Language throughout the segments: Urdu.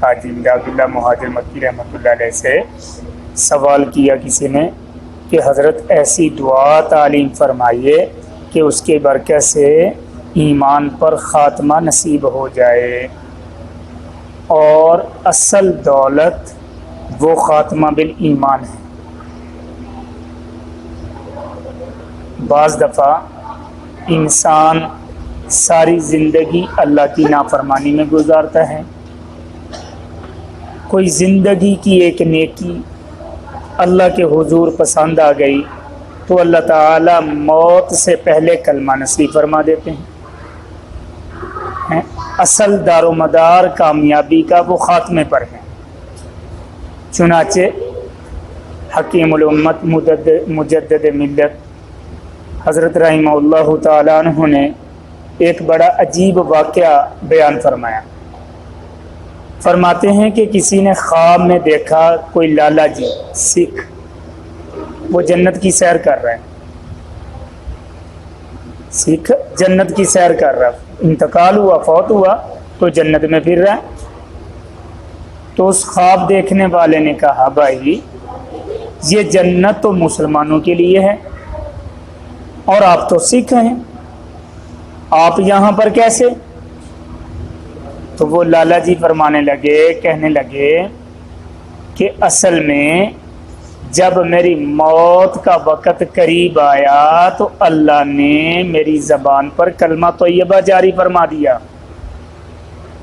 حاجی عبداللہ مہاجر مکی رحمۃ اللہ علیہ سے سوال کیا کسی نے کہ حضرت ایسی دعا تعلیم فرمائیے کہ اس کے برکت سے ایمان پر خاتمہ نصیب ہو جائے، اور اصل دولت وہ خاتمہ بالایمان ہے۔ بعض دفعہ انسان ساری زندگی اللہ کی نافرمانی میں گزارتا ہے، کوئی زندگی کی ایک نیکی اللہ کے حضور پسند آ گئی تو اللہ تعالیٰ موت سے پہلے کلمہ نصیب فرما دیتے ہیں۔ اصل دار و مدار کامیابی کا وہ خاتمے پر ہے۔ چنانچہ حکیم الامت مجدد ملت حضرت رحمہ اللہ تعالیٰ عنہ نے ایک بڑا عجیب واقعہ بیان فرمایا۔ فرماتے ہیں کہ کسی نے خواب میں دیکھا کوئی لالا جی سکھ وہ جنت کی سیر کر رہا ہے، سکھ جنت کی سیر کر رہا ہے، انتقال ہوا، فوت ہوا تو جنت میں پھر رہا ہے۔ تو اس خواب دیکھنے والے نے کہا بھائی یہ جنت تو مسلمانوں کے لیے ہے اور آپ تو سکھ ہیں، آپ یہاں پر کیسے؟ تو وہ لالا جی فرمانے لگے، کہنے لگے کہ اصل میں جب میری موت کا وقت قریب آیا تو اللہ نے میری زبان پر کلمہ طیبہ جاری فرما دیا،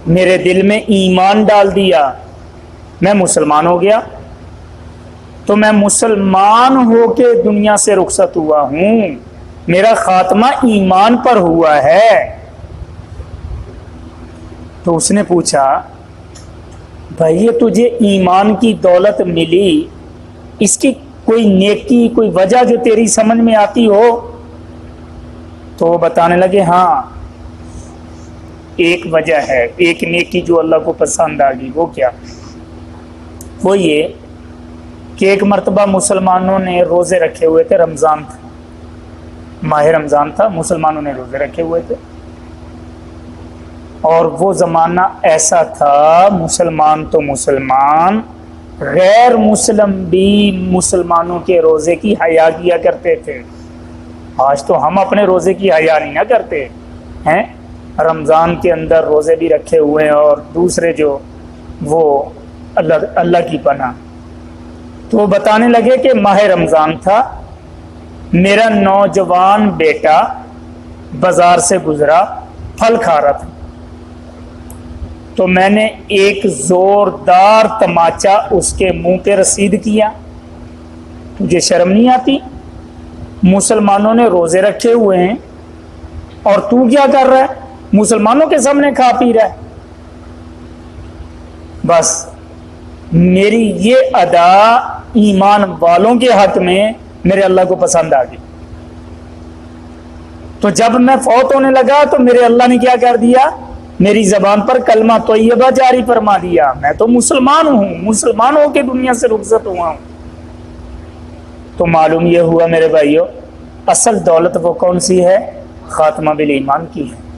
میرے دل میں ایمان ڈال دیا، میں مسلمان ہو گیا، تو میں مسلمان ہو کے دنیا سے رخصت ہوا ہوں، میرا خاتمہ ایمان پر ہوا ہے۔ تو اس نے پوچھا بھائی یہ تجھے ایمان کی دولت ملی، اس کی کوئی نیکی کوئی وجہ جو تیری سمجھ میں آتی ہو؟ تو وہ بتانے لگے ہاں ایک وجہ ہے، ایک نیکی جو اللہ کو پسند آ گئی۔ وہ کیا؟ وہ یہ کہ ایک مرتبہ مسلمانوں نے روزے رکھے ہوئے تھے، رمضان تھا، ماہ رمضان تھا، مسلمانوں نے روزے رکھے ہوئے تھے، اور وہ زمانہ ایسا تھا مسلمان تو مسلمان، غیر مسلم بھی مسلمانوں کے روزے کی حیا کیا کرتے تھے۔ آج تو ہم اپنے روزے کی حیا نہیں نہ کرتے ہیں، رمضان کے اندر روزے بھی رکھے ہوئے ہیں اور دوسرے جو وہ اللہ کی پناہ۔ تو وہ بتانے لگے کہ ماہ رمضان تھا، میرا نوجوان بیٹا بازار سے گزرا، پھل کھا رہا تھا، تو میں نے ایک زوردار تماچا اس کے منہ پہ رسید کیا۔ تجھے شرم نہیں آتی؟ مسلمانوں نے روزے رکھے ہوئے ہیں اور تو کیا کر رہا ہے؟ مسلمانوں کے سامنے کھا پی رہا ہے۔ بس میری یہ ادا ایمان والوں کے حق میں میرے اللہ کو پسند آ گئی۔ تو جب میں فوت ہونے لگا تو میرے اللہ نے کیا کر دیا؟ میری زبان پر کلمہ طیبہ جاری فرما دیا، میں تو مسلمان ہوں، مسلمان ہو کے دنیا سے رخصت ہوا ہوں۔ تو معلوم یہ ہوا میرے بھائیو، اصل دولت وہ کون سی ہے؟ خاتمہ بالایمان کی ہے۔